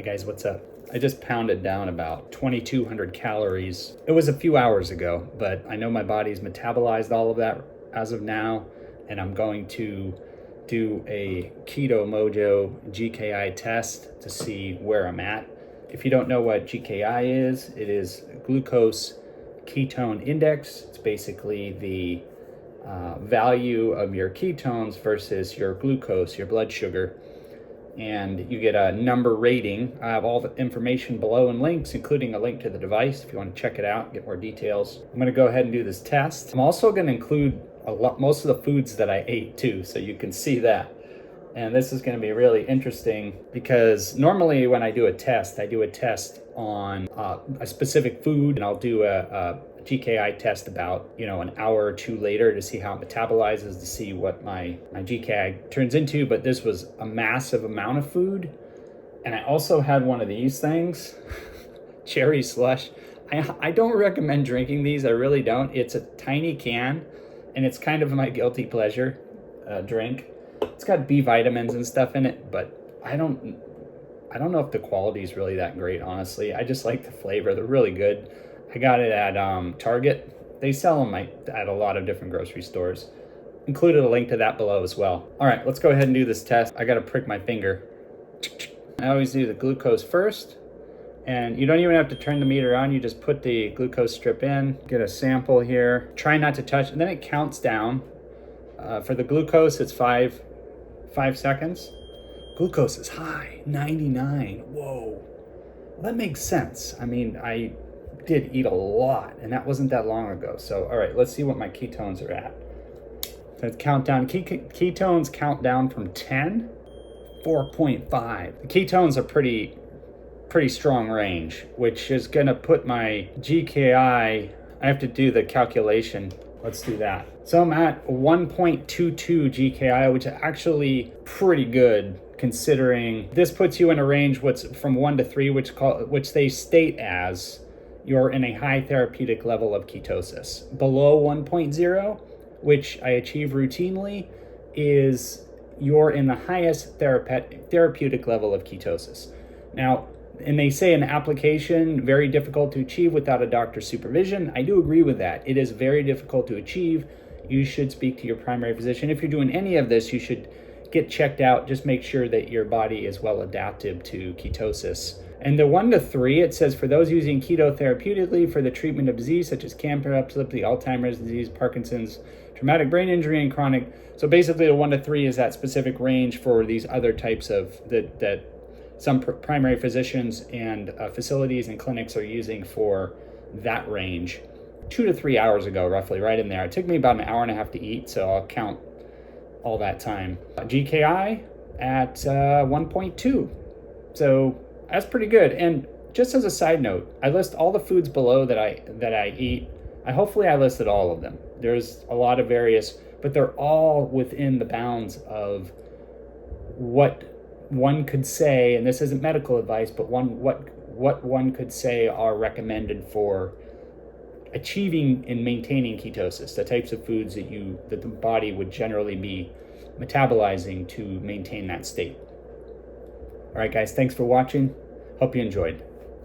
Guys, what's up? I just pounded down about 2,200 calories. It was a few hours ago, but I know my body's metabolized all of that as of now, and I'm going to do a Keto Mojo GKI test to see where I'm at. If you don't know what GKI is, it is glucose ketone index. It's basically the value of your ketones versus your glucose, your blood sugar. And you get a number rating. I have all the information below and links, including a link to the device if you want to check it out, get more details. I'm going to go ahead and do this test. I'm also going to include most of the foods that I ate too, so you can see that. And this is going to be really interesting because normally when I do a test on a specific food, and I'll do a GKI test about, an hour or two later to see how it metabolizes, to see what my GKI turns into. But this was a massive amount of food. And I also had one of these things, cherry slush. I don't recommend drinking these. I really don't. It's a tiny can, and it's kind of my guilty pleasure drink. It's got B vitamins and stuff in it, but I don't know if the quality is really that great, honestly. I just like the flavor. They're really good. I got it at Target. They sell them at a lot of different grocery stores. Included a link to that below as well. All right, let's go ahead and do this test. I got to prick my finger. I always do the glucose first. And you don't even have to turn the meter on. You just put the glucose strip in, get a sample here. Try not to touch, and then it counts down. For the glucose, it's five seconds. Glucose is high, 99. Whoa. Well, that makes sense. I mean, I did eat a lot, and that wasn't that long ago. So, all right, let's see what my ketones are at. So it's countdown. Ketones count down from 10, 4.5. The ketones are pretty strong range, which is going to put my GKI, I have to do the calculation. Let's do that. So I'm at 1.22 GKI, which is actually pretty good considering this puts you in a range from 1 to 3, which they state as you're in a high therapeutic level of ketosis. Below 1.0, which I achieve routinely, is you're in the highest therapeutic level of ketosis. Now, and they say an application very difficult to achieve without a doctor's supervision. I do agree with that. It is very difficult to achieve. You should speak to your primary physician. If you're doing any of this, you should get checked out. Just make sure that your body is well adapted to ketosis. And the 1 to 3, it says for those using keto therapeutically for the treatment of disease such as cancer, epilepsy, Alzheimer's disease, Parkinson's, traumatic brain injury, and chronic. So basically the 1 to 3 is that specific range for these other types of that some primary physicians and facilities and clinics are using for that range. 2 to 3 hours ago, roughly, right in there. It took me about an hour and a half to eat, so I'll count all that time. GKI at 1.2. So that's pretty good. And just as a side note, I list all the foods below that I eat. Hopefully I listed all of them. There's a lot of various, but they're all within the bounds of what one could say, and this isn't medical advice, but what one could say are recommended for achieving and maintaining ketosis, the types of foods that the body would generally be metabolizing to maintain that state. All right, guys, thanks for watching. Hope you enjoyed.